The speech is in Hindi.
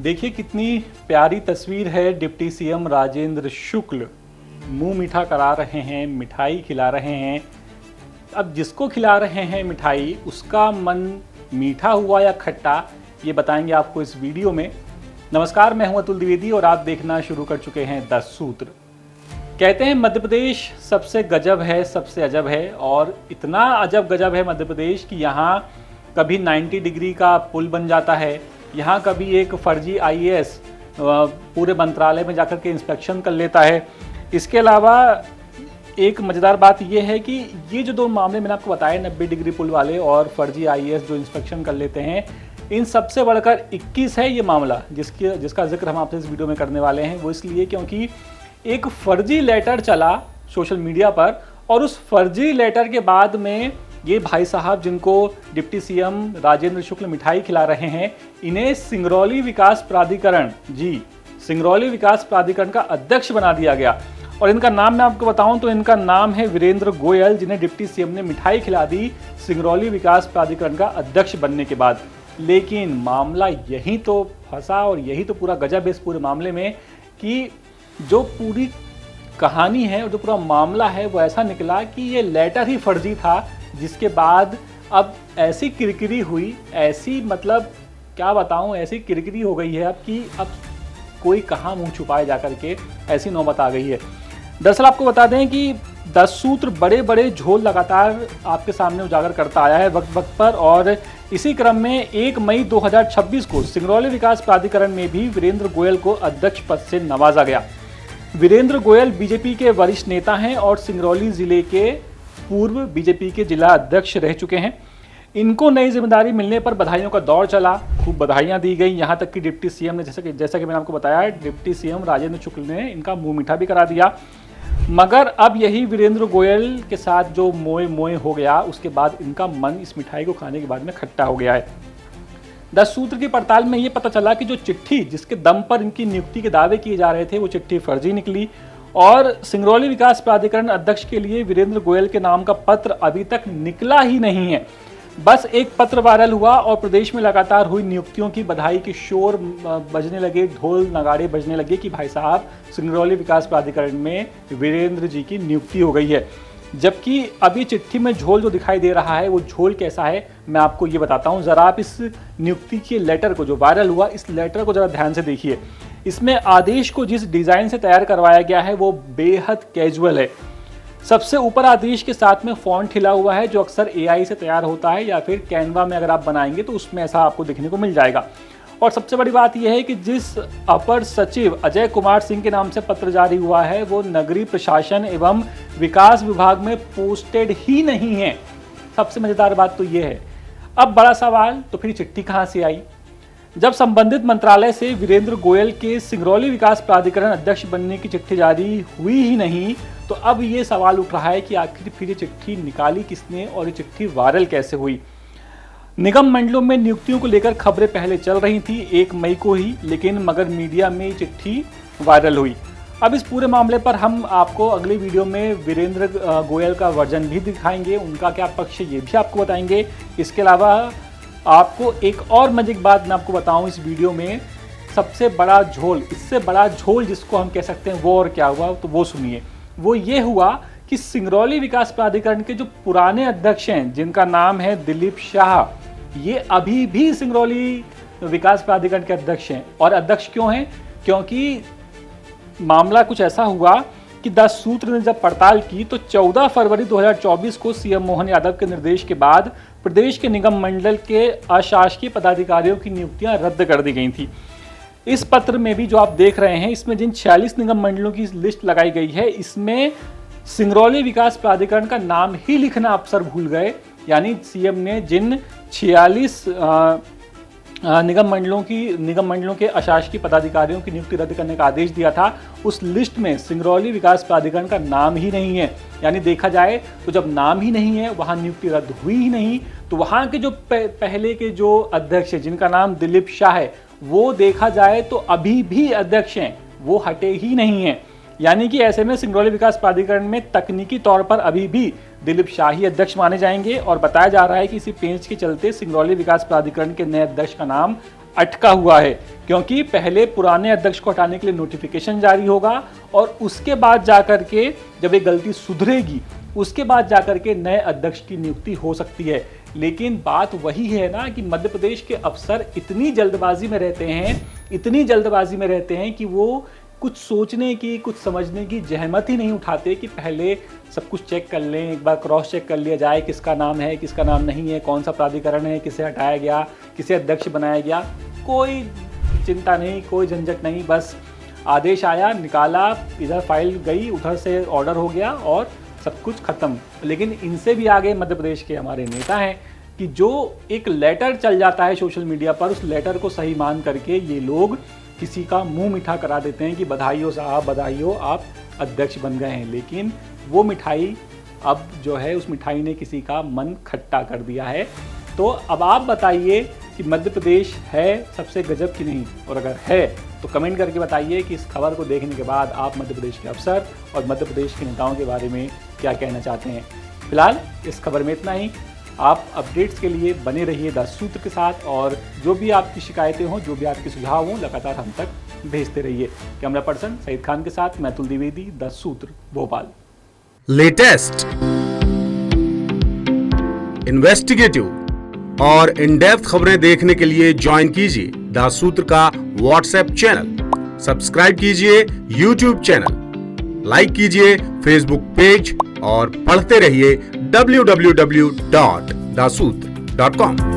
देखिए कितनी प्यारी तस्वीर है। डिप्टी सीएम राजेंद्र शुक्ल मुंह मीठा करा रहे हैं, मिठाई खिला रहे हैं। अब जिसको खिला रहे हैं मिठाई उसका मन मीठा हुआ या खट्टा, ये बताएंगे आपको इस वीडियो में। नमस्कार, मैं हूं अतुल द्विवेदी और आप देखना शुरू कर चुके हैं 10 सूत्र। कहते हैं मध्य प्रदेश सबसे गजब है, सबसे अजब है, और इतना अजब गजब है मध्य प्रदेश कि यहाँ कभी 90 डिग्री का पुल बन जाता है, यहाँ कभी एक फर्जी आईएएस पूरे मंत्रालय में जाकर के इंस्पेक्शन कर लेता है। इसके अलावा एक मज़ेदार बात यह है कि ये जो दो मामले मैंने आपको बताए, 90 डिग्री पुल वाले और फर्जी आईएएस जो इंस्पेक्शन कर लेते हैं, इन सबसे बढ़कर 21 है ये मामला जिसका जिक्र हम आपसे इस वीडियो में करने वाले हैं। वो इसलिए क्योंकि एक फर्जी लेटर चला सोशल मीडिया पर, और उस फर्जी लेटर के बाद में ये भाई साहब जिनको डिप्टी सीएम राजेंद्र शुक्ल मिठाई खिला रहे हैं, इन्हें सिंगरौली विकास प्राधिकरण सिंगरौली विकास प्राधिकरण का अध्यक्ष बना दिया गया। और इनका नाम मैं आपको बताऊं तो इनका नाम है वीरेंद्र गोयल, जिन्हें डिप्टी सीएम ने मिठाई खिला दी सिंगरौली विकास प्राधिकरण का अध्यक्ष बनने के बाद। लेकिन मामला यही तो फंसा और यही तो पूरा गजब है इस पूरे मामले में कि जो पूरी कहानी है और जो पूरा मामला है वो ऐसा निकला कि ये लेटर ही फर्जी था, जिसके बाद अब ऐसी किरकिरी हुई, ऐसी मतलब क्या बताऊं, ऐसी किरकिरी हो गई है अब कि अब कोई कहाँ मुंह छुपाए जा करके, ऐसी नौबत आ गई है। दरअसल आपको बता दें कि 10 सूत्र बड़े बड़े झोल लगातार आपके सामने उजागर करता आया है वक्त वक्त पर, और इसी क्रम में 1 मई 2026 को सिंगरौली विकास प्राधिकरण में भी वीरेंद्र गोयल को अध्यक्ष पद से नवाजा गया। वीरेंद्र गोयल बीजेपी के वरिष्ठ नेता हैं और सिंगरौली जिले के पूर्व बीजेपी के जिला अध्यक्ष रह चुके हैं। इनको नई जिम्मेदारी मिलने पर बधाइयों का दौर चला, खूब बधाइयां दी गई। यहाँ तक कि डिप्टी सीएम ने जैसा कि मैंने आपको बताया, डिप्टी सीएम राजेंद्र शुक्ल ने इनका मुंह मीठा भी करा दिया। मगर अब यही वीरेंद्र गोयल के साथ जो मोए मोए हो गया, उसके बाद इनका मन इस मिठाई को खाने के बाद में खट्टा हो गया है। 10 सूत्र की पड़ताल में ये पता चला कि जो चिट्ठी जिसके दम पर इनकी नियुक्ति के दावे किए जा रहे थे, वो चिट्ठी फर्जी निकली, और सिंगरौली विकास प्राधिकरण अध्यक्ष के लिए वीरेंद्र गोयल के नाम का पत्र अभी तक निकला ही नहीं है। बस एक पत्र वायरल हुआ और प्रदेश में लगातार हुई नियुक्तियों की बधाई के शोर बजने लगे, ढोल नगाड़े बजने लगे कि भाई साहब सिंगरौली विकास प्राधिकरण में वीरेंद्र जी की नियुक्ति हो गई है। जबकि अभी चिट्ठी में झोल जो दिखाई दे रहा है, वो झोल कैसा है मैं आपको ये बताता हूँ। ज़रा आप इस नियुक्ति के लेटर को, जो वायरल हुआ, इस लेटर को ज़रा ध्यान से देखिए। इसमें आदेश को जिस डिज़ाइन से तैयार करवाया गया है वो बेहद कैजुअल है। सबसे ऊपर आदेश के साथ में फॉन्ट हिला हुआ है, जो अक्सर एआई से तैयार होता है या फिर कैनवा में अगर आप बनाएंगे तो उसमें ऐसा आपको देखने को मिल जाएगा। और सबसे बड़ी बात यह है कि जिस अपर सचिव अजय कुमार सिंह के नाम से पत्र जारी हुआ है, वो नगरीय प्रशासन एवं विकास विभाग में पोस्टेड ही नहीं है। सबसे मजेदार बात तो ये है। अब बड़ा सवाल, तो फिर चिट्ठी कहाँ से आई? जब संबंधित मंत्रालय से वीरेंद्र गोयल के सिंगरौली विकास प्राधिकरण अध्यक्ष बनने की चिट्ठी जारी हुई ही नहीं, तो अब ये सवाल उठ रहा है कि आखिर फिर ये चिट्ठी निकाली किसने और ये चिट्ठी वायरल कैसे हुई? निगम मंडलों में नियुक्तियों को लेकर खबरें पहले चल रही थी 1 मई को ही, लेकिन मगर मीडिया में चिट्ठी वायरल हुई। अब इस पूरे मामले पर हम आपको अगली वीडियो में वीरेंद्र गोयल का वर्जन भी दिखाएंगे, उनका क्या पक्ष है ये भी आपको बताएंगे। इसके अलावा आपको एक और मजेदार बात मैं आपको बताऊं इस वीडियो में, सबसे बड़ा झोल, इससे बड़ा झोल जिसको हम कह सकते हैं, वो और क्या हुआ तो वो सुनिए। वो ये हुआ कि सिंगरौली विकास प्राधिकरण के जो पुराने अध्यक्ष हैं, जिनका नाम है दिलीप शाह, ये अभी भी सिंगरौली विकास प्राधिकरण के अध्यक्ष हैं। और अध्यक्ष क्यों हैं? क्योंकि मामला कुछ ऐसा हुआ कि 10 सूत्र ने जब पड़ताल की तो 14 फरवरी 2024 को सीएम मोहन यादव के निर्देश के बाद प्रदेश के निगम मंडल के अशासकीय पदाधिकारियों की नियुक्तियां रद्द कर दी गई थी। इस पत्र में भी जो आप देख रहे हैं, इसमें जिन 46 निगम मंडलों की लिस्ट लगाई गई है, इसमें सिंगरौली विकास प्राधिकरण का नाम ही लिखना अफसर भूल गए। यानी सीएम ने जिन 46 निगम मंडलों के अशासकीय पदाधिकारियों की नियुक्ति रद्द करने का आदेश दिया था, उस लिस्ट में सिंगरौली विकास प्राधिकरण का नाम ही नहीं है। यानी देखा जाए तो जब नाम ही नहीं है, वहां नियुक्ति रद्द हुई ही नहीं, तो वहां के जो पहले के जो अध्यक्ष है, जिनका नाम दिलीप शाह है, वो देखा जाए तो अभी भी अध्यक्ष हैं, वो हटे ही नहीं हैं। यानी कि ऐसे में सिंगरौली विकास प्राधिकरण में तकनीकी तौर पर अभी भी दिलीप शाह ही अध्यक्ष माने जाएंगे, और बताया जा रहा है कि इसी पेंच के चलते सिंगरौली विकास प्राधिकरण के नए अध्यक्ष का नाम अटका हुआ है, क्योंकि पहले पुराने अध्यक्ष को हटाने के लिए नोटिफिकेशन जारी होगा और उसके बाद जाकर के जब ये गलती सुधरेगी उसके बाद जाकर के नए अध्यक्ष की नियुक्ति हो सकती है। लेकिन बात वही है ना कि मध्य प्रदेश के अफसर इतनी जल्दबाजी में रहते हैं कि वो कुछ सोचने की, कुछ समझने की जहमत ही नहीं उठाते कि पहले सब कुछ चेक कर लें, एक बार क्रॉस चेक कर लिया जाए किसका नाम है, किसका नाम नहीं है, कौन सा प्राधिकरण है, किसे हटाया गया, किसे अध्यक्ष बनाया गया। कोई चिंता नहीं, कोई झंझट नहीं, बस आदेश आया, निकाला, इधर फाइल गई, उधर से ऑर्डर हो गया और सब कुछ खत्म। लेकिन इनसे भी आगे मध्य प्रदेश के हमारे नेता हैं कि जो एक लेटर चल जाता है सोशल मीडिया पर, उस लेटर को सही मान करके ये लोग किसी का मुंह मीठा करा देते हैं कि बधाई हो साहब, बधाई हो, आप अध्यक्ष बन गए हैं। लेकिन वो मिठाई अब जो है, उस मिठाई ने किसी का मन खट्टा कर दिया है। तो अब आप बताइए कि मध्य प्रदेश है सबसे गजब की नहीं, और अगर है तो कमेंट करके बताइए कि इस खबर को देखने के बाद आप मध्य प्रदेश के अफसर और मध्य प्रदेश के नेताओं के बारे में क्या कहना चाहते हैं। फिलहाल इस खबर में इतना ही। आप अपडेट्स के लिए बने रहिए द सूत्र के साथ, और जो भी आपकी शिकायतें हों, जो भी आपके सुझाव हों, लगातार हम तक भेजते रहिए। कैमरा पर्सन सईद खान के साथ मैं अतुल द्विवेदी, द सूत्र, भोपाल। लेटेस्ट, इन्वेस्टिगेटिव और इन डेप्थ खबरें देखने के लिए ज्वाइन कीजिए द सूत्र का व्हाट्सएप चैनल, सब्सक्राइब कीजिए यूट्यूब चैनल, लाइक कीजिए फेसबुक पेज और पढ़ते रहिए www.dasootra.com।